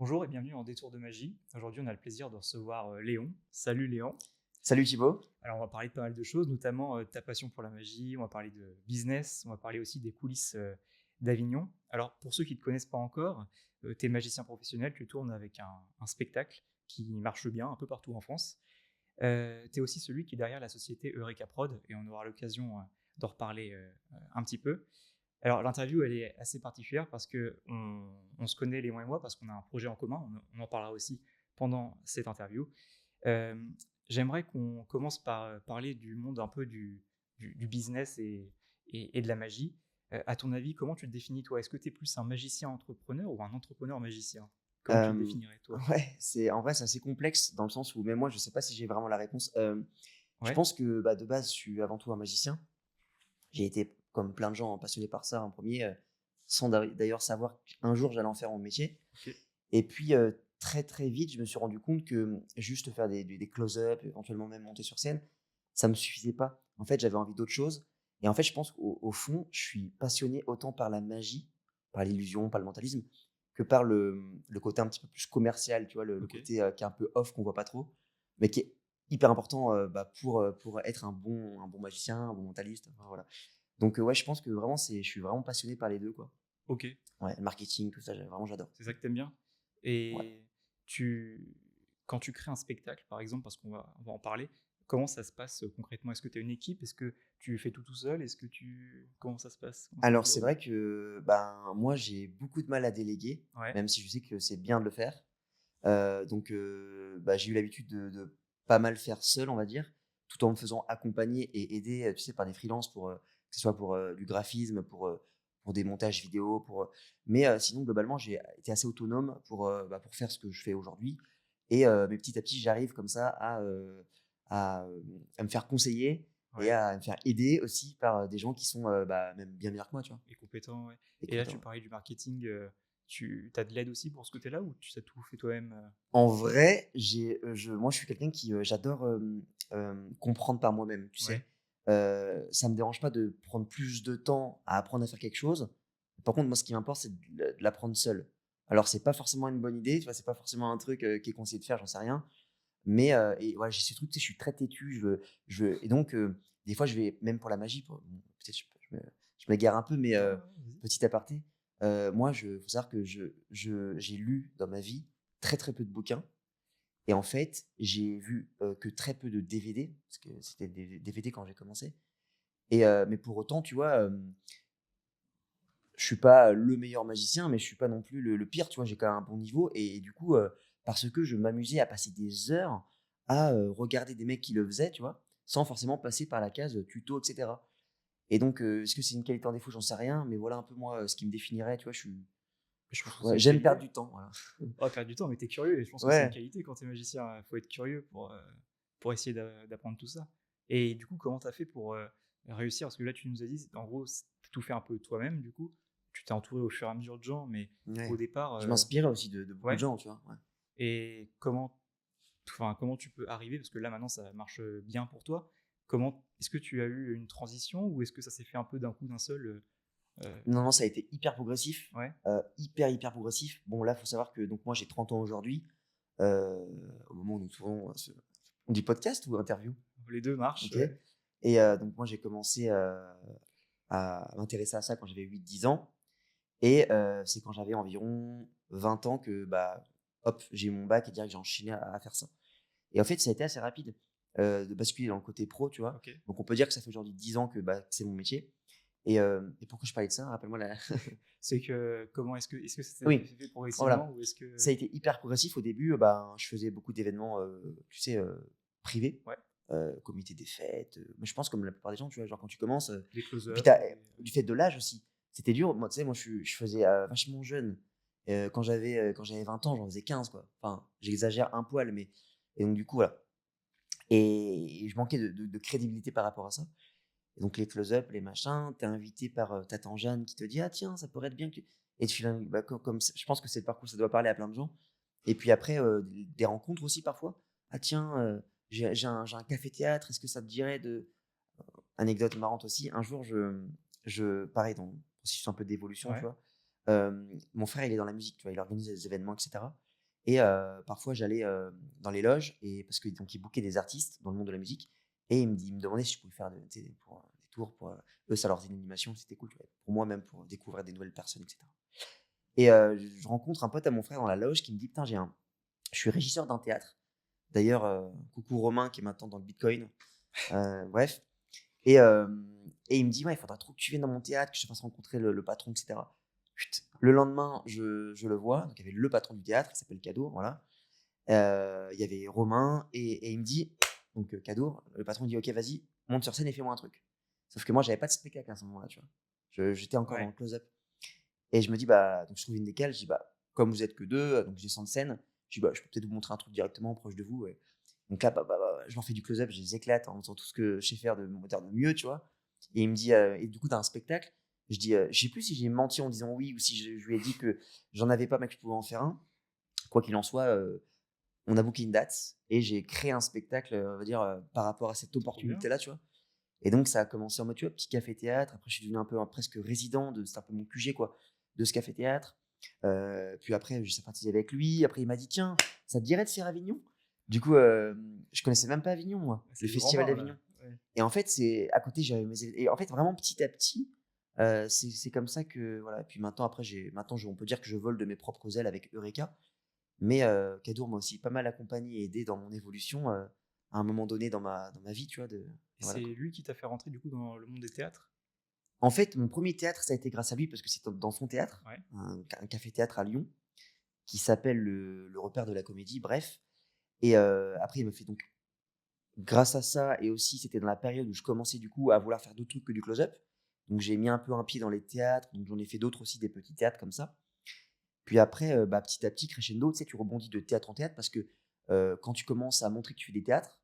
Bonjour et bienvenue en Détour de magie. Aujourd'hui, on a le plaisir de recevoir Léon. Salut Léon. Salut Thibaut. Alors, on va parler de pas mal de choses, notamment ta passion pour la magie. On va parler de business. On va parler aussi des coulisses d'Avignon. Alors, pour ceux qui ne te connaissent pas encore, tu es magicien professionnel. Tu tournes avec un spectacle qui marche bien un peu partout en France. Tu es aussi celui qui est derrière la société Eureka Prod et on aura l'occasion d'en reparler un petit peu. Alors, l'interview, elle est assez particulière parce qu'on se connaît, Léon et moi, parce qu'on a un projet en commun. On en parlera aussi pendant cette interview. Euh, J'aimerais qu'on commence par parler du monde un peu du business et de la magie. À ton avis, comment tu te définis, toi? Est-ce que tu es plus un magicien entrepreneur ou un entrepreneur magicien? Comment tu te Euh, définirais, toi? ouais, en vrai, c'est assez complexe dans le sens où même moi, je sais pas si j'ai vraiment la réponse. Je Ouais, pense que de base, je suis avant tout un magicien. J'ai été, comme plein de gens, passionné par ça en premier, sans d'ailleurs savoir qu'un jour j'allais en faire mon métier. ok. Et puis, très très vite, je me suis rendu compte que juste faire des close-up, éventuellement même monter sur scène, ça me suffisait pas. En fait, j'avais envie d'autre chose. Et en fait, je pense qu'au fond, je suis passionné autant par la magie, par l'illusion, par le mentalisme, que par le côté un petit peu plus commercial, tu vois, le Ok. côté qui est un peu off, qu'on voit pas trop, mais qui est hyper important pour être un bon magicien, un bon mentaliste. Enfin, voilà. Donc, ouais, je pense que vraiment, je suis vraiment passionné par les deux, quoi. Ok. Ouais, le marketing, tout ça, vraiment, j'adore. C'est ça que tu aimes bien. Ouais. Et tu, quand tu crées un spectacle, par exemple, parce qu'on va en parler, comment ça se passe concrètement? Est-ce que tu as une équipe? Est-ce que tu fais tout seul? Comment ça se passe? Comment ça se Alors, c'est déroule? vrai que moi, j'ai beaucoup de mal à déléguer, Ouais, même si je sais que c'est bien de le faire. Donc, j'ai eu l'habitude de pas mal faire seul, on va dire, tout en me faisant accompagner et aider, tu sais, par des freelances que ce soit pour du graphisme, pour des montages vidéo, mais sinon, globalement, j'ai été assez autonome pour faire ce que je fais aujourd'hui. Mais petit à petit, j'arrive comme ça à me faire conseiller et ouais. à me faire aider aussi par des gens qui sont même bien meilleurs que moi, tu vois, Et compétent, ouais. et Et là, compétents. tu Ouais. parlais du marketing. Tu as de l'aide aussi pour ce côté-là ou tu as tout fait toi-même? En vrai, moi, je suis quelqu'un qui j'adore comprendre par moi-même, tu Ouais, sais. Ça me dérange pas de prendre plus de temps à apprendre à faire quelque chose. Par contre, moi, ce qui m'importe, c'est de l'apprendre seul. Alors, c'est pas forcément une bonne idée, tu vois, c'est pas forcément un truc qui est conseillé de faire, j'en sais rien. Mais et voilà, j'ai ce truc, tu sais, je suis très têtu, et donc des fois, je vais même pour la magie, bon, peut-être je m'égare un peu, mais ouais, ouais, vas-y. petit aparté, moi, faut savoir que j'ai lu dans ma vie très, très peu de bouquins et en fait, j'ai vu, que très peu de DVD, parce que c'était des DVD quand j'ai commencé mais pour autant, tu vois, je suis pas le meilleur magicien, mais je suis pas non plus le pire, tu vois? J'ai quand même un bon niveau et du coup, parce que je m'amusais à passer des heures à, regarder des mecs qui le faisaient, tu vois? Sans forcément passer par la case, tuto et cetera et donc est-ce que c'est une qualité en défaut? J'en sais rien, mais voilà un peu moi, ce qui me définirait, tu vois? Je pense que c'est Ouais, une j'aime perdre qualité. du temps, voilà. Oh, perdre du temps, mais t'es curieux et je pense que c'est une Ouais. qualité quand t'es magicien. Il faut être curieux pour essayer d'apprendre tout ça. Et du coup, comment t'as fait pour réussir? Parce que là, tu nous as dit, en gros, t'as tout fait un peu toi-même, du coup. Tu t'es entouré au fur et à mesure de gens, mais Ouais. au départ, Je m'inspirais aussi de beaucoup de ouais. gens, tu vois? Ouais. Et comment tu peux arriver, parce que là maintenant ça marche bien pour toi. Est-ce que tu as eu une transition ou est-ce que ça s'est fait un peu d'un coup d'un seul Non, non, ça a été hyper progressif, Ouais, hyper, hyper progressif. Bon, là, faut savoir que donc moi, j'ai 30 ans aujourd'hui, au moment où nous tournons on dit podcast ou interview? les deux marchent, OK. ouais. Et donc moi, j'ai commencé, à m'intéresser à ça quand j'avais 8 10 ans et c'est quand j'avais environ 20 ans que, hop, j'ai eu mon bac et direct j'ai enchaîné à faire ça. Et en fait, ça a été assez rapide, de basculer dans le côté pro, tu vois? Ok. Donc on peut dire que ça fait aujourd'hui 10 ans que c'est mon métier et pourquoi je parlais de ça? Rappelle-moi la C'est que comment est-ce que ça s'est oui, fait progressivement voilà. ou est-ce Ça que a été hyper progressif au début, je faisais beaucoup d'événements, tu sais, privés, ouais, comité des fêtes, mais je pense comme la plupart des gens, tu vois? Genre quand tu commences, des et puis close-up, tu du fait de l'âge aussi. C'était dur. Moi, tu sais, moi je faisais, vachement jeune. Quand j'avais 20 ans, j'en faisais 15 quoi. Enfin, j'exagère un poil, mais et donc du coup, voilà et je manquais de crédibilité par rapport à ça et donc les close-up, les machins, tu es invité par, ta tante Jeanne qui te dit: «Ah tiens, ça pourrait être bien que» et tu viens comme je pense que c'est le parcours, ça doit parler à plein de gens et puis après, des rencontres aussi parfois. «Ah tiens, j'ai un café théâtre, est-ce que ça te dirait de» anecdote marrante aussi, un jour pareil dans processus un peu d'évolution, tu ouais, vois? Mon frère, il est dans la musique, tu vois? Il organise des événements et cetera Et parfois, j'allais dans les loges, et parce que donc ils bookaient des artistes dans le monde de la musique, et ils me demandaient si je pouvais faire tu sais, pour, des tours pour eux, ça leur faisait une animation, c'était cool, tu vois. Pour moi, même pour découvrir des nouvelles personnes, etc. Et je rencontre un pote à mon frère dans la loge qui me dit: «Putain, je suis régisseur d'un théâtre». D'ailleurs, coucou Romain qui est maintenant dans le Bitcoin. Bref. Et, il me dit: «Ouais, il faudra trop que tu viennes dans mon théâtre, que je te fasse rencontrer le patron, et cetera». Chut. Le lendemain, je le vois, donc il y avait le patron du théâtre, il s'appelle Cadour, voilà. Il y avait Romain, et il me dit donc Cadour, le patron, il dit: «OK, vas-y, monte sur scène et fais-moi un truc». Sauf que moi, j'avais pas de spectacle à ce moment-là, tu vois? J'étais encore dans Ouais. le close-up, et je me dis: «Bah», donc je trouve une décale, je dis: «Bah, comme vous êtes que 2, donc je descends de scène, je dis: «Bah, je peux peut-être vous montrer un truc directement proche de vous», ouais. Donc là, je leur fais du close-up, je les éclate en faisant tout ce que je sais faire de mieux, tu vois? Et il me dit: «Et du coup, tu as un spectacle?» Je dis, je sais plus si j'ai menti en disant oui ou si je lui ai dit que j'en avais pas mais que je pouvais en faire un. Quoi qu'il en soit, on a booké une date et j'ai créé un spectacle, on va dire, par rapport à cette Trop bien. opportunité-là, tu vois? Et donc ça a commencé en mode, tu vois, petit café-théâtre. Après, je suis devenu un peu presque résident c'était un peu mon QG, quoi, de ce café-théâtre. Puis après, j'ai sympathisé avec lui. Après, il m'a dit: «Tiens, ça te dirait de faire Avignon?» Du coup, je connaissais même pas Avignon, moi, le C'est du grand festival bain, là. d'Avignon. Ouais. Et en fait, c'est à côté, j'avais mes et en fait, vraiment petit à petit, c'est comme ça que voilà. Et puis maintenant, après, on peut dire que je vole de mes propres ailes avec Eureka. Mais Kadour m'a aussi pas mal accompagné et aidé dans mon évolution, à un moment donné dans ma vie, tu vois? Et Voilà, c'est quoi. lui qui t'a fait rentrer, du coup, dans le monde des théâtres? En fait, mon premier théâtre, ça a été grâce à lui parce que c'est dans son théâtre, Ouais. un café-théâtre à Lyon qui s'appelle le Repère de la Comédie, bref. Et après il m'a fait donc grâce à ça, et aussi c'était dans la période où je commençais du coup à vouloir faire d'autres trucs que du close-up. Donc j'ai mis un peu un pied dans les théâtres, donc j'en ai fait d'autres aussi, des petits théâtres comme ça. Puis après, petit à petit, crescendo, tu sais, tu rebondis de théâtre en théâtre parce que, quand tu commences à montrer que tu fais des théâtres,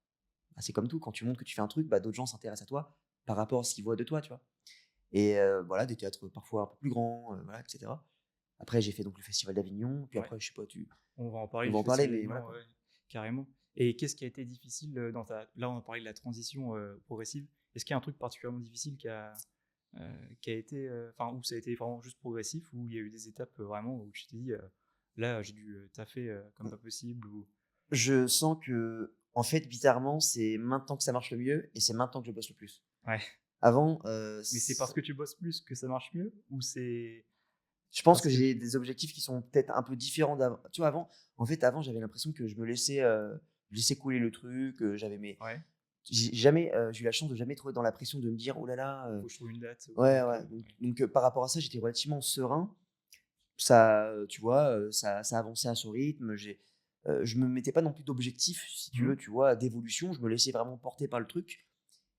bah, c'est comme tout, quand tu montres que tu fais un truc, bah, d'autres gens s'intéressent à toi par rapport à ce qu'ils voient de toi, tu vois? Et voilà, des théâtres parfois un peu plus grands, voilà, et cetera. Après, j'ai fait donc le festival d'Avignon, puis Ouais. après, je sais pas, On va en parler on du va en parler, festival mais voilà, d'Avignon, quoi. ouais, carrément. Et qu'est-ce qui a été difficile, dans ta là, on a parlé de la transition, progressive. Est-ce qu'il y a un truc particulièrement difficile qui a été, enfin, où ça a été vraiment juste progressif, où il y a eu des étapes, vraiment où tu t'es dit: «Là, j'ai dû, taffer, comme pas possible» ou Je sens que en fait, bizarrement, c'est maintenant que ça marche le mieux et c'est maintenant que je bosse le plus. ouais. Avant, Mais c'est parce que tu bosses plus que ça marche mieux? Ou c'est je pense parce que que j'ai tu des objectifs qui sont peut-être un peu différents d'avant. Tu vois, avant, j'avais l'impression que je laissais couler le truc, j'avais mes ouais, j'ai jamais, j'ai eu la chance de jamais trop être dans la pression de me dire: «Oh là là», faut que je trouve une date ou ouais, truc, ouais, donc ouais. par rapport à ça, j'étais relativement serein. Ça, tu vois, ça avançait à son rythme. Je me mettais pas non plus d'objectifs, si tu Mmh. veux, tu vois, d'évolution. Je me laissais vraiment porter par le truc.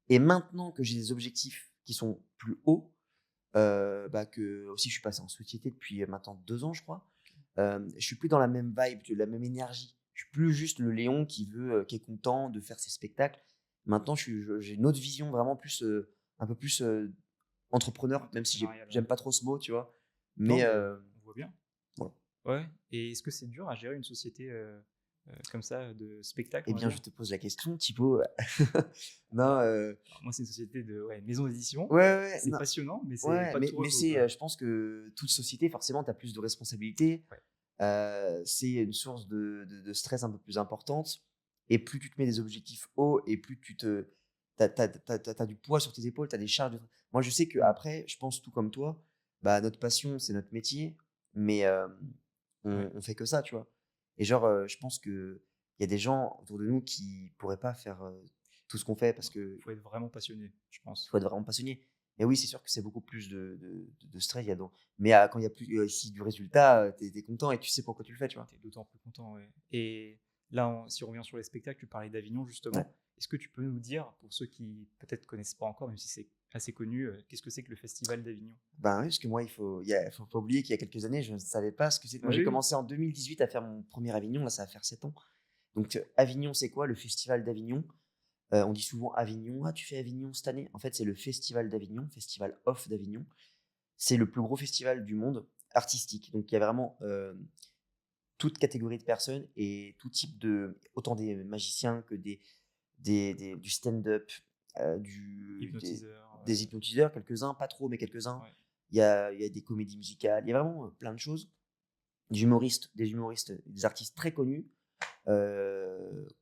Et maintenant que j'ai des objectifs qui sont plus hauts, que aussi je suis passé en société depuis maintenant 2 ans, je crois. Je suis plus dans la même vibe, la même énergie. Je suis plus juste le Léon qui est content de faire ses spectacles. Maintenant, j'ai une autre vision vraiment plus, un peu plus, entrepreneur, même si Entrepreneurial, ouais. j'aime pas trop ce mot, tu vois? Non, Mais mais on voit bien. voilà. Ouais, et est-ce que c'est dur à gérer une société, comme ça, de spectacle, Eh on va bien, je dire? te pose la question, Thibaut. Non, Alors moi, c'est une société de, ouais, maison d'édition. ouais, ouais, ouais, C'est non, passionnant, mais c'est ouais, pas de tout mais repos, c'est, quoi. je pense que toute société, forcément, tu as plus de responsabilités. Ouais, C'est une source de stress un peu plus importante, et plus tu te mets des objectifs hauts et plus tu as du poids sur tes épaules, tu as des charges de moi, je sais mmh, qu'après, je pense tout comme toi, bah, notre passion, c'est notre métier, mais ouais. on fait que ça, tu vois? Et genre, je pense qu'il y a des gens autour de nous qui pourraient pas faire, tout ce qu'on fait parce Non, que faut être vraiment passionné, je pense. faut être vraiment passionné. Et oui, c'est sûr que c'est beaucoup plus de stress, il y a dans mais quand il y a plus ici du résultat, tu es content et tu sais pourquoi tu le fais, tu vois? Tu es d'autant plus content, ouais. Et là, si on revient sur les spectacles, tu parlais d'Avignon, Ouais. justement. Est-ce que tu peux nous dire, pour ceux qui peut-être connaissent pas encore, même si c'est assez connu, qu'est-ce que c'est que le festival d'Avignon? Ben, oui, parce que moi, faut pas oublier qu'il y a quelques années, je ne savais pas ce que c'était. Moi, Oui, j'ai oui. commencé en 2018 à faire mon premier Avignon, là, ça va faire 7 ans. Donc, Avignon, c'est quoi? Le festival d'Avignon. On dit souvent Avignon: «Ah, tu fais Avignon cette année?» En fait, c'est le festival d'Avignon, festival off d'Avignon. C'est le plus gros festival du monde artistique. Donc, il y a vraiment, toute catégorie de personnes et tout type autant des magiciens que du stand-up, du Hypnotiseur, des hypnotiseurs, quelques-uns, pas trop, mais quelques-uns. ouais. Il y a des comédies musicales, il y a vraiment, plein de choses. des humoristes, des artistes très connus,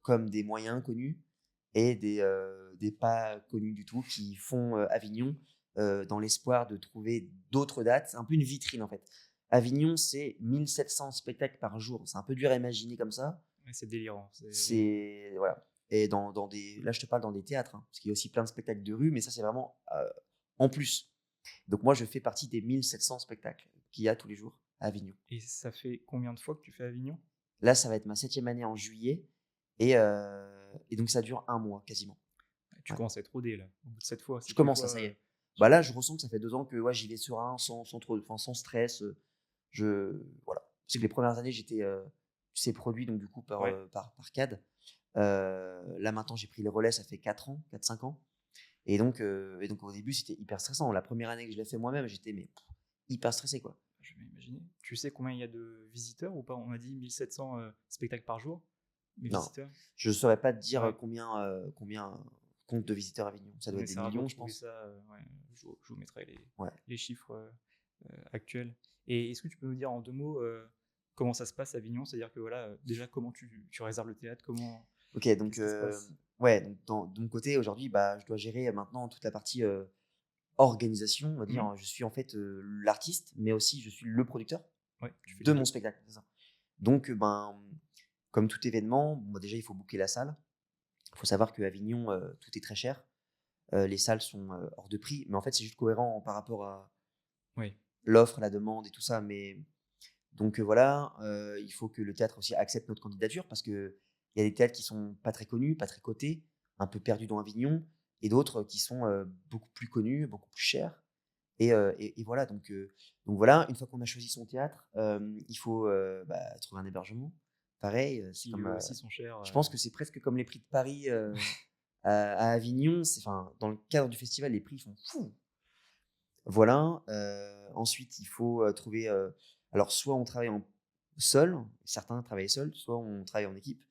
comme des moyens connus et des pas connus du tout qui font Avignon dans l'espoir de trouver d'autres dates. C'est un peu une vitrine en fait. Avignon, c'est 1700 spectacles par jour. C'est un peu dur à imaginer comme ça. Ouais, c'est délirant. C'est voilà. Et dans des, là, je te parle dans des théâtres, hein, parce qu'il y a aussi plein de spectacles de rue, mais ça, c'est vraiment en plus. Donc moi, je fais partie des 1700 spectacles qu'il y a tous les jours à Avignon. Et ça fait combien de fois que tu fais Avignon? Là, ça va être ma 7e année en juillet, et donc ça dure un mois quasiment. Tu Ouais. commences à être rodé là. Au bout de 7 fois, Je c'est plus commence, toi. ça y est. Bah là, je ressens que ça fait 2 ans que ouais, j'y vais serein, sans trop, enfin, sans stress. Voilà. C'est que les premières années, j'étais, tu sais, produit, donc du coup, Ouais. par CAD. Là, maintenant, j'ai pris le relais, ça fait 4 ans, 4-5 ans. Et donc, au début, c'était hyper stressant. La première année que je l'ai fait moi-même, j'étais hyper stressé, quoi. Je vais imaginer. Tu sais combien il y a de visiteurs ou pas? On a dit 1700 spectacles par jour. Mais Non, visiteurs? je ne saurais pas te dire Ouais. combien compte de visiteurs Avignon. Ça On doit être des essaiera de millions, je retrouver pense. ça. Ouais. Je vous mettrai Ouais. les chiffres actuels. Et est-ce que tu peux nous dire en 2 mots comment ça se passe à Avignon? C'est-à-dire que voilà, déjà comment tu réserves le théâtre, Ok, donc, qu'est-ce qui se passe? ouais, donc de mon côté, aujourd'hui, bah, je dois gérer maintenant toute la partie organisation, on va Mhm. dire. Je suis en fait l'artiste, mais aussi je suis le producteur Ouais, tu fais de les mon deux. spectacle. C'est ça. Donc, ben, comme tout événement, bon, bah, déjà, il faut booker la salle. Il faut savoir qu'à Avignon, tout est très cher. Les salles sont hors de prix, mais en fait, c'est juste cohérent par rapport à Oui. l'offre, la demande et tout ça. Mais donc voilà, il faut que le théâtre aussi accepte notre candidature parce qu'il y a des théâtres qui sont pas très connus, pas très cotés, un peu perdus dans Avignon, et d'autres qui sont beaucoup plus connus, beaucoup plus chers. Et voilà, donc voilà, une fois qu'on a choisi son théâtre, il faut bah, trouver un hébergement. Pareil, c'est Qui comme, eux aussi sont chers. je pense que c'est presque comme les prix de Paris à Avignon. Enfin, dans le cadre du festival, les prix sont fous. Voilà. Ensuite, il faut trouver. Alors, soit on travaille seul, certains travaillent seuls, soit on travaille en équipe.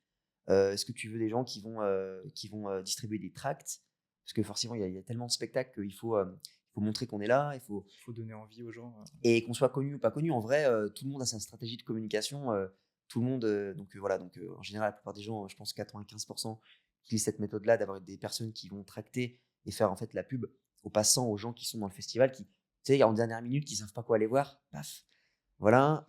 Est-ce que tu veux des gens qui vont distribuer des tracts? Parce que forcément, il y a tellement de spectacles qu'il faut montrer qu'on est là. Il faut donner envie aux gens. Et qu'on soit connu ou pas connu, en vrai, tout le monde a sa stratégie de communication. Tout le monde. Donc voilà. Donc en général, la plupart des gens, je pense 95%, utilisent cette méthode-là d'avoir des personnes qui vont tracter et faire en fait la pub aux passants, aux gens qui sont dans le festival, qui, tu sais, en dernière minute, qui savent pas quoi aller voir. Paf. Voilà.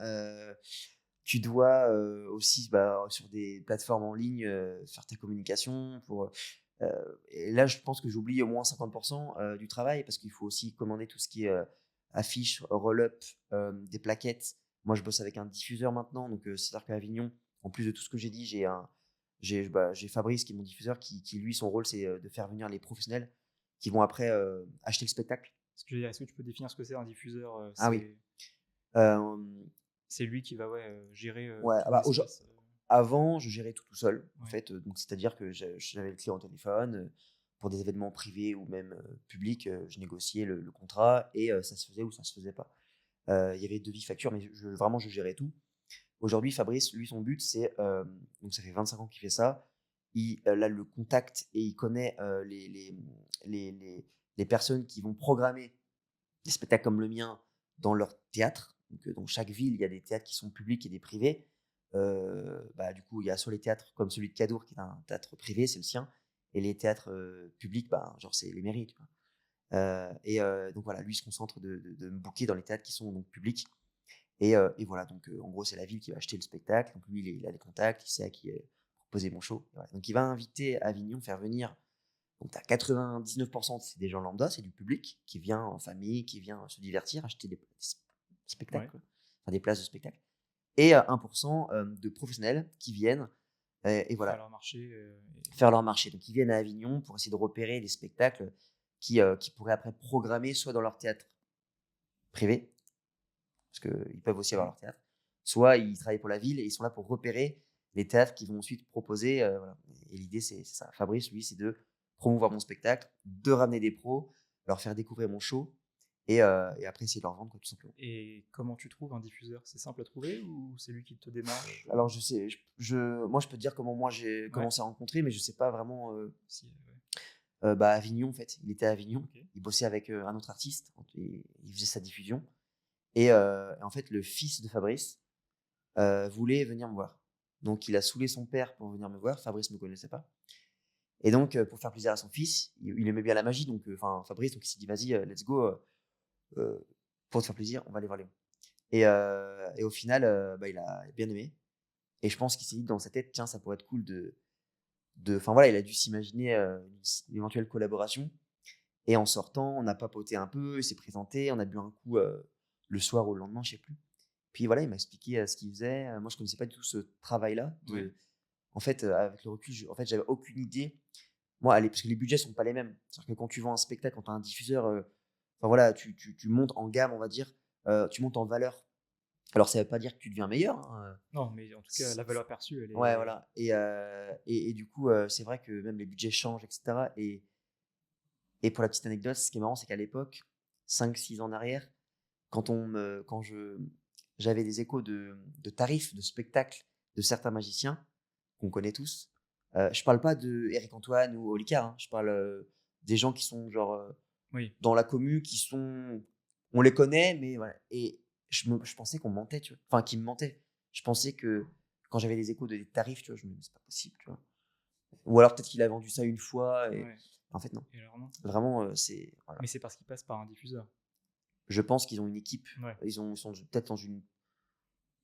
Tu dois aussi, bah, sur des plateformes en ligne, faire tes communications et là, je pense que j'oublie au moins 50% du travail parce qu'il faut aussi commander tout ce qui est affiches, roll-up, des plaquettes. Moi, je bosse avec un diffuseur maintenant, donc c'est-à-dire qu'à Avignon, en plus de tout ce que j'ai dit, j'ai Fabrice qui est mon diffuseur qui lui, son rôle, c'est de faire venir les professionnels qui vont après acheter le spectacle. Est-ce que tu peux définir ce que c'est un diffuseur? Ah oui. Euh, C'est lui qui va gérer ouais, tout ah bah, l'espace. avant, je gérais tout seul, en Ouais. fait. Donc, c'est-à-dire que j'avais le client au téléphone. Pour des événements privés ou même publics, je négociais le contrat et ça se faisait ou ça se faisait pas. Il y avait devis facture, mais vraiment, je gérais tout. Aujourd'hui, Fabrice, lui, son but, c'est, donc ça fait 25 ans qu'il fait ça, il a le contact et il connaît les personnes qui vont programmer des spectacles comme le mien dans leur théâtre. Donc, dans chaque ville, il y a des théâtres qui sont publics et des privés. Bah, du coup, il y a soit les théâtres comme celui de Cadour, qui est un théâtre privé, c'est le sien, et les théâtres publics, bah, genre c'est les mairies. Tu vois. Donc voilà, lui se concentre de me booker dans les théâtres qui sont donc publics. Et voilà, donc en gros, c'est la ville qui va acheter le spectacle. Donc lui, il a les contacts, il sait à qui proposer mon show. Voilà. Donc il va inviter Avignon, faire venir. Donc tu as 99%, c'est des gens lambda, c'est du public qui vient en famille, qui vient se divertir, acheter des spectacles, Ouais. quoi. Enfin des places de spectacle. Et 1% de professionnels qui viennent et Faire voilà, leur marché. faire leur marché. Donc ils viennent à Avignon pour essayer de repérer des spectacles qui pourraient après programmer soit dans leur théâtre privé, parce qu'ils peuvent aussi avoir Mhm. leur théâtre, soit ils travaillent pour la ville et ils sont là pour repérer les théâtres qui vont ensuite proposer. Voilà. Et l'idée, c'est ça. Fabrice, lui, c'est de promouvoir mon spectacle, de ramener des pros, leur faire découvrir mon show et après essayer de leur vendre, quoi, tout simplement. Et comment tu trouves un diffuseur? C'est simple à trouver ou c'est lui qui te démarche? Alors, je sais, moi, je peux te dire comment moi j'ai Ouais. commencé à rencontrer, mais je sais pas vraiment. Si, ouais. Bah, à Avignon, en fait. Il était à Avignon. Ok. Il bossait avec un autre artiste. Et il faisait sa diffusion. Et en fait, le fils de Fabrice voulait venir me voir. Donc il a saoulé son père pour venir me voir. Fabrice me connaissait pas. Et donc, pour faire plaisir à son fils, il aimait bien la magie, donc enfin Fabrice, donc il s'est dit: «Vas-y, let's go, pour te faire plaisir, on va aller voir Léon». Et au final, bah, il a bien aimé et je pense qu'il s'est dit dans sa tête: «Tiens, ça pourrait être cool de» enfin voilà, il a dû s'imaginer, une éventuelle collaboration et en sortant, on a papoté un peu, il s'est présenté, on a bu un coup, le soir ou le lendemain, je sais plus. Puis voilà, il m'a expliqué, ce qu'il faisait. Moi, je connaissais pas du tout ce travail-là Ouais. en fait, avec le recul, en fait, j'avais aucune idée. Moi, allez, parce que les budgets sont pas les mêmes. C'est-à-dire que quand tu vends un spectacle, quand tu as un diffuseur, enfin voilà, tu montes en gamme, on va dire, tu montes en valeur. Alors ça veut pas dire que tu deviens meilleur, hein, Non, mais en tout cas, la valeur perçue, elle ouais, est voilà et du coup, c'est vrai que même les budgets changent et cetera et pour la petite anecdote, ce qui est marrant, c'est qu'à l'époque, 5-6 ans en arrière, quand j'avais des échos de tarifs de spectacles de certains magiciens qu'on connaît tous, je parle pas de Éric Antoine ou Olicard, hein, je parle, des gens qui sont genre, oui. dans la commu, qui sont on les connaît, mais voilà et je pensais qu'on mentait, tu vois? Enfin, qu'ils me mentaient. Je pensais que quand j'avais les échos des tarifs, tu vois, je me disais: «C'est pas possible», tu vois? Ou alors peut-être qu'il a vendu ça une fois et Ouais. en fait non. Et alors non. Vraiment, c'est voilà. Mais c'est parce qu'il passe par un diffuseur. Je pense qu'ils ont une équipe, Ouais, ils sont peut-être dans une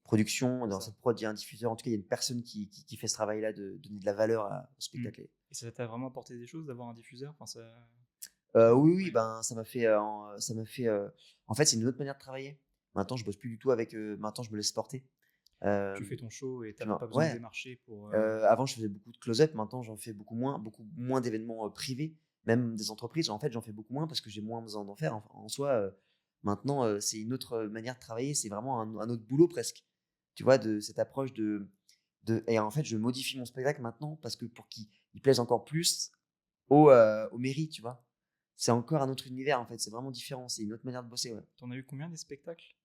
production, c'est dans ça. cette prod, il y a un diffuseur. En tout cas, il y a une personne qui fait ce travail-là de donner de la valeur au Mmh. spectacle. Et ça t'a vraiment apporté des choses d'avoir un diffuseur? Enfin, ça Oui, oui, ouais. ben, ça m'a fait, en fait, c'est une autre manière de travailler. Maintenant, je bosse plus du tout avec, maintenant, je me laisse porter. Tu fais Hem, ton show et tu puis as ben pas besoin de ouais, démarcher pour, avant, je faisais beaucoup de close-up. Maintenant, j'en fais beaucoup moins d'événements, privés, même des entreprises. En fait, j'en fais beaucoup moins parce que j'ai moins besoin d'en faire. En soi, maintenant, c'est une autre, manière de travailler. C'est vraiment un autre boulot presque. Tu vois? De cette approche de et en fait, je modifie mon spectacle maintenant parce que pour qu'il plaise encore plus aux mairies, tu vois? C'est encore un autre univers, en fait, c'est vraiment différent, c'est une autre manière de bosser, ouais. tu as eu combien des spectacles?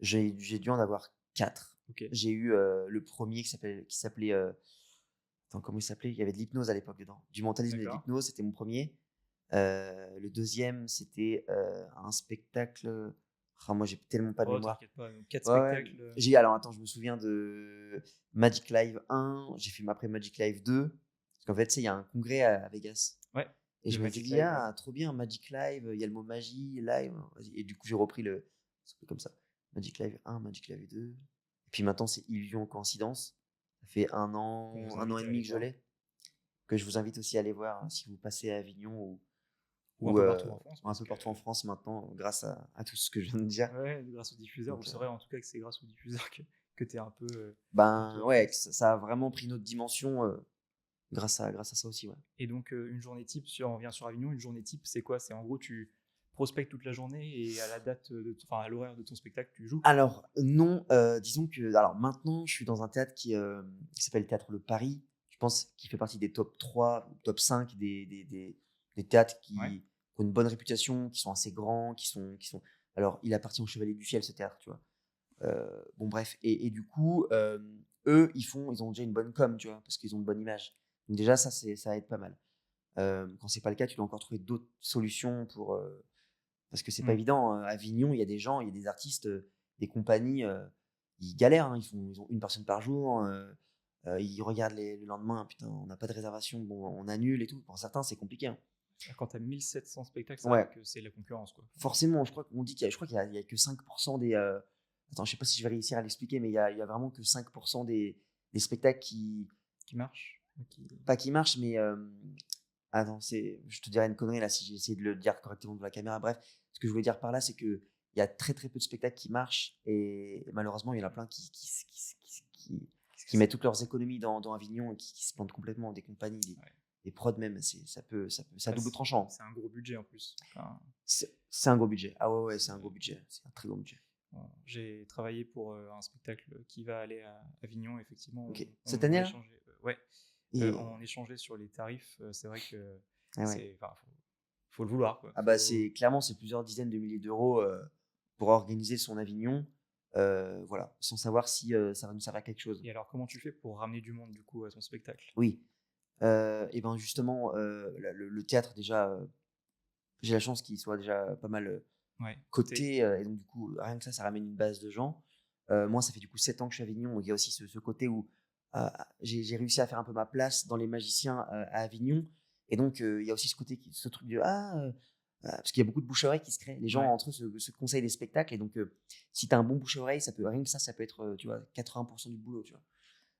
J'ai dû en avoir 4. OK, J'ai eu, le premier qui s'appelait, attends, comment il s'appelait? Il y avait de l'hypnose à l'époque dedans. Du mentalisme et de d'accord. l'hypnose, c'était mon premier. Le deuxième, c'était, un spectacle, moi, j'ai tellement pas de Oh, mémoire. t'inquiète pas, 4 Ouais, ouais, spectacles, j'ai alors attends, je me souviens de Magic Live 1, j'ai fait après Magic Live 2, parce qu'en fait, tu sais, il y a un congrès à Vegas. ouais, Et le je m'étais Magic dit: Live, ouais. «Ah, trop bien, Magic Live, il y a le mot magie, live, vas-y» et du coup, j'ai repris ça s'appelle comme ça. Magic Live 1, Magic Live 2 et puis maintenant, c'est Illusion Coïncidence. Ça fait On vous 1 an invite et à demi aller que je voir. l'ai, que je vous invite aussi à aller voir, hein, si vous passez à Avignon Ou un ou peu partout en France un parce peu que partout en France maintenant, grâce à tout ce que je viens de dire. ouais, grâce aux diffuseurs, vous Donc saurez en tout cas que c'est grâce aux diffuseurs que tu es un peu, partout ben, en ouais, que France. ça a vraiment pris une autre dimension, grâce à ça aussi, ouais. Et donc, une journée type on revient sur Avignon, une journée type, c'est quoi? C'est en gros, tu prospectes toute la journée et à la date, enfin, à l'horaire de ton spectacle, tu joues? Alors non, disons que alors maintenant, je suis dans un théâtre qui s'appelle Théâtre Le Paris. Je pense qu'il fait partie des top 3 ou top 5 des théâtres Ouais, qui ont une bonne réputation, qui sont assez grands, qui sont alors il appartient au Chevalier du Fiel ce théâtre, tu vois? Bon bref et du coup, eux, ils ont déjà une bonne com, tu vois? Parce qu'ils ont une bonne image. Donc déjà ça aide pas mal. Quand c'est pas le cas, tu dois encore trouver d'autres solutions parce que c'est pas mmh, évident, à Avignon, il y a des artistes, des compagnies, ils galèrent, hein. Ils ont une personne par jour, ils regardent le lendemain: «Putain, on n'a pas de réservation, bon, on annule et tout». Pour certains, c'est compliqué, hein. quand tu as 1 700 spectacles, c'est vrai Ouais, que c'est la concurrence, quoi. forcément, je crois qu'on dit qu'il y a que 5 des, attends, je sais pas si je vais réussir à l'expliquer, mais il y a vraiment que 5 des spectacles qui Qui marche, qui pas qui marchent, mais, attends, je te dirais une connerie là si j'ai essayé de le dire correctement devant la caméra. Bref, ce que je voulais dire par là, c'est qu'il y a très, très peu de spectacles qui marchent et malheureusement, il y en a plein qui mettent toutes leurs économies dans Avignon et qui se plantent complètement. Des compagnies, ouais, des prods même, c'est à bah, double tranchant. c'est un gros budget en plus. Enfin, C'est un gros budget. Ah ouais, ouais, c'est un gros heu, budget. C'est un très gros budget. j'ai travaillé pour, un spectacle qui va aller à Avignon, effectivement, OK. Cette on année-là? échangeait, ouais, Et on échangeait sur les tarifs, c'est vrai que ah ouais. c'est enfin, faut le vouloir, quoi. Ah bah, Faut c'est clairement, c'est plusieurs dizaines de milliers d'euros, pour organiser son Avignon, voilà, sans savoir si, ça va nous servir à quelque chose. et alors comment tu fais pour ramener du monde, du coup, à ton spectacle? Oui, et ben, justement, le théâtre déjà, j'ai la chance qu'il soit déjà pas mal, Ouais, coté. coté, et donc du coup, rien que ça ramène une base de gens. Moi, ça fait du coup 7 ans que je suis à Avignon, donc il y a aussi ce côté où j'ai réussi à faire un peu ma place dans les magiciens à Avignon. Et donc, il y a aussi ce truc de parce qu'il y a beaucoup de bouche-à-oreille qui se crée. Les gens Ouais. entre eux se conseillent des spectacles. Et donc, si tu as un bon bouche-à-oreille, rien que ça peut être, tu vois, 80% du boulot, tu vois.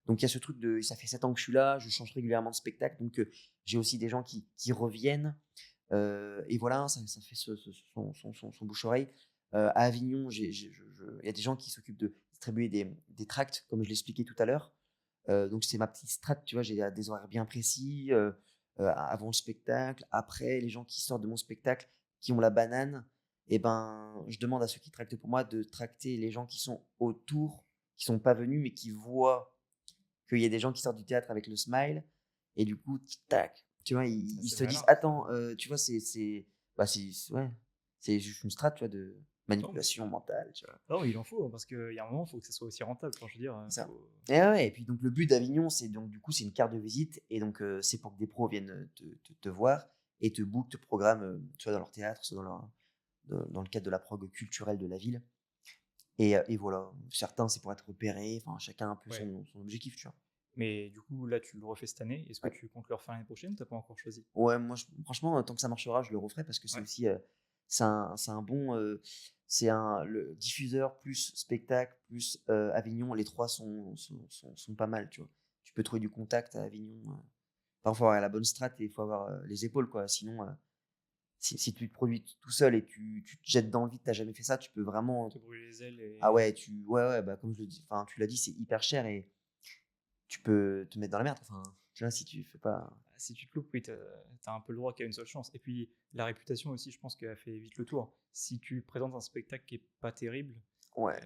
Donc, il y a ce truc ça fait 7 ans que je suis là, je change régulièrement de spectacle. Donc, j'ai aussi des gens qui reviennent. Et voilà, ça fait son bouche-oreille. À Avignon, il y a des gens qui s'occupent de distribuer des tracts, comme je l'expliquais tout à l'heure. Donc, c'est ma petite strat, tu vois, j'ai des horaires bien précis. Avant le spectacle, après, les gens qui sortent de mon spectacle, qui ont la banane, et ben, je demande à ceux qui tractent pour moi de tracter les gens qui sont autour, qui sont pas venus, mais qui voient qu'il y a des gens qui sortent du théâtre avec le smile. Et du coup, tac, tu vois, Ah, ils c'est se disent, malin. attends, tu vois, ouais, c'est juste une strat, tu vois, de Non, mais manipulation mentale, tu vois. non, mais il en faut, hein, parce qu'il y a un moment, il faut que ça soit aussi rentable. Enfin, je veux dire, C'est ça. faut... Et ouais, et puis donc le but d'Avignon, c'est donc du coup, c'est une carte de visite. Et donc, c'est pour que des pros viennent te voir et te bookent, te programment, soit dans leur théâtre, soit dans le cadre de la prog culturelle de la ville. Et voilà, certains, c'est pour être repérés, enfin, chacun a un peu Ouais. son objectif, tu vois. Mais du coup, là, tu le refais cette année. Est-ce que Ouais. tu comptes le refaire l'année prochaine? T'as pas encore choisi? Ouais, moi, franchement, tant que ça marchera, je le referai parce que c'est Ouais. aussi, c'est un bon, le diffuseur plus spectacle plus Avignon, les trois sont pas mal, tu vois. Tu peux trouver du contact à Avignon. Enfin, faut avoir la bonne strat et il faut avoir les épaules, quoi. Sinon, si tu te produis tout seul et tu te jettes dans le vide, t'as jamais fait ça, tu peux vraiment. Te brûler les ailes Ah et... ouais, ouais, bah, comme je le dis, enfin, tu l'as dit, c'est hyper cher et tu peux te mettre dans la merde. Enfin, tu vois, si tu fais pas. Bah, si tu te loupes, oui, t'as un peu le droit qu'il y a une seule chance. Et puis, la réputation aussi, je pense qu'elle a fait vite le tour. Si tu présentes un spectacle qui est pas terrible, Ouais.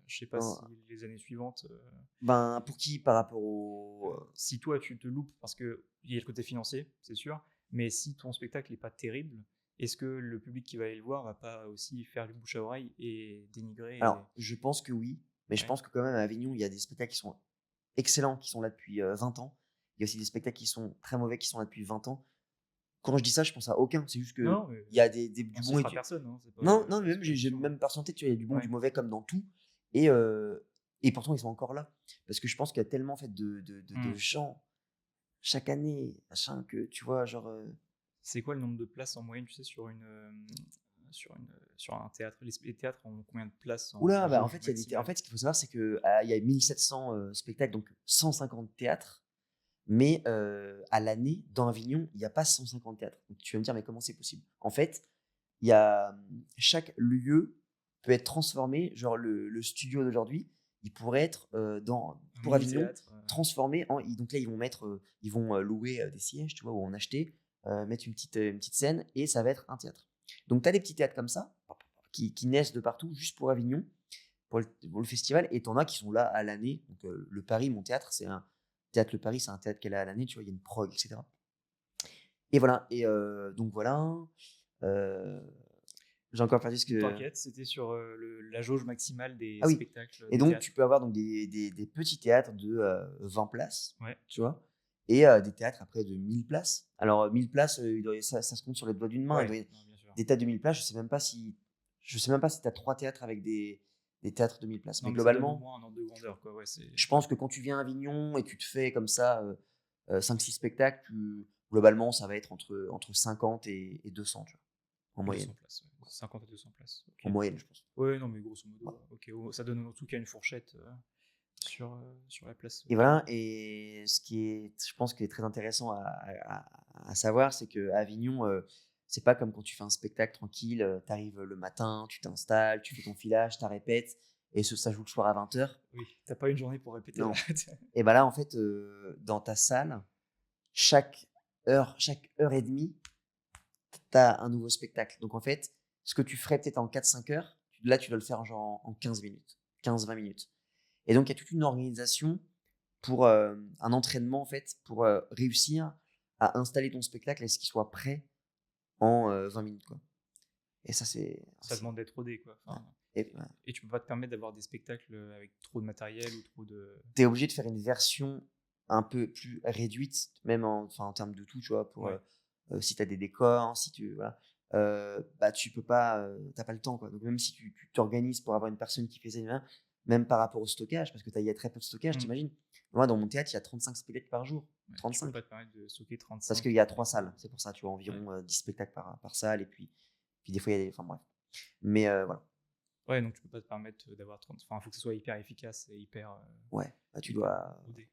je sais pas Non. si les années suivantes, Ben, pour qui par rapport au. si toi tu te loupes, parce qu'il y a le côté financier, c'est sûr, mais si ton spectacle n'est pas terrible, est-ce que le public qui va aller le voir va pas aussi faire du bouche à oreille et dénigrer Alors, je pense que oui, mais je Ouais. pense que quand même à Avignon, il y a des spectacles qui sont excellents, qui sont là depuis 20 ans. Il y a aussi des spectacles qui sont très mauvais, qui sont là depuis 20 ans. Quand je dis ça, je pense à aucun. C'est juste que Non, mais il y a on du bon et citera du. personne, hein, c'est pas, Non, non, mais c'est même pas une j'ai question. même pas ressenti, tu vois, il y a du bon, du Ouais. mauvais comme dans tout. Et, euh, et pourtant, ils sont encore là. Parce que je pense qu'il y a tellement en fait, de Hmm. gens chaque année, machin, que tu vois, genre. C'est quoi le nombre de places en moyenne, tu sais, sur un théâtre? Les théâtres ont combien de places en Oula, bah, en jauge fait, en maximale? fait, ce qu'il faut savoir, c'est que il y a 1700 spectacles, donc 150 théâtres. Mais à l'année, dans Avignon, il n'y a pas 150 théâtres. Donc tu vas me dire, mais comment c'est possible? En fait, chaque lieu peut être transformé. Genre le studio d'aujourd'hui, il pourrait être Un pour mini Avignon théâtre. transformé en. Donc là, ils vont louer des sièges, tu vois, ou en acheter, mettre une petite scène, et ça va être un théâtre. Donc tu as des petits théâtres comme ça qui naissent de partout, juste pour Avignon, pour le festival, et t'en as qui sont là à l'année. Donc le Paris, mon théâtre, c'est un théâtre Le Paris, c'est un théâtre qu'elle a à l'année, tu vois, il y a une prog, etc. Et voilà, et donc voilà. euh, j'ai encore perdu ce que. T'inquiète, c'était sur la jauge maximale des Ah oui, spectacles, et des donc théâtres. tu peux avoir donc des petits théâtres de 20 places, Ouais. tu vois, et des théâtres après de 1000 places. Alors 1000 places, ça se compte sur les doigts d'une main. Ouais, non, bien sûr. Des théâtres de 1000 places, je sais même pas si tu as trois théâtres avec des théâtres de 1000 places. Non, Mais mais ça donne au globalement, moins un ordre de grandeur, quoi. Ouais, c'est... je pense que quand tu viens à Avignon et tu te fais comme ça 5-6 spectacles, globalement, ça va être entre 50 et 200, tu vois, en moyenne. 200 places, ouais. 50 à 200 places. En Ok. moyenne, je pense. Ouais, non, mais grosso modo, Voilà. ok. Ça donne en tout cas une fourchette sur la place. Et voilà, et ce qui est, je pense, qui est très intéressant à savoir, c'est qu'à Avignon, c'est pas comme quand tu fais un spectacle tranquille, tu arrives le matin, tu t'installes, tu fais ton filage, tu répètes, et ça joue le soir à 20 h. Oui, t'as pas une journée pour répéter là. Non. Et ben là, en fait, dans ta salle, chaque chaque heure et demie, tu as un nouveau spectacle. Donc en fait, ce que tu ferais peut-être en 4-5 heures, là, tu dois le faire genre en 15 minutes, 15-20 minutes. Et donc, il y a toute une organisation pour un entraînement, en fait, pour réussir à installer ton spectacle et ce qu'il soit prêt en 20 minutes, quoi. Et ça, Ça demande d'être rodé, quoi. ouais. Enfin, Et, ouais. et tu peux pas te permettre d'avoir des spectacles avec trop de matériel ou trop de. T'es obligé de faire une version un peu plus réduite, même en termes de tout, tu vois, pour Ouais. si tu as des décors, si tu voilà, bah tu peux pas, t'as pas le temps, quoi. Donc même si tu t'organises pour avoir une personne qui fait ça, Même par rapport au stockage, parce qu'il y a très peu de stockage, Mmh. t'imagines. Moi, dans mon théâtre, il y a 35 spectacles par jour. Ouais, tu peux 35. pas te permettre de stocker Parce 35 qu'il y a 3 spectacles. salles. C'est pour ça, tu vois, Ouais. environ 10 spectacles par salle. Et puis des fois, il y a des. Enfin, bref. Mais voilà. Ouais, donc tu peux pas te permettre d'avoir 30. Enfin, il faut que ce soit hyper efficace et hyper, Ouais, bah, tu hyper dois. rodé.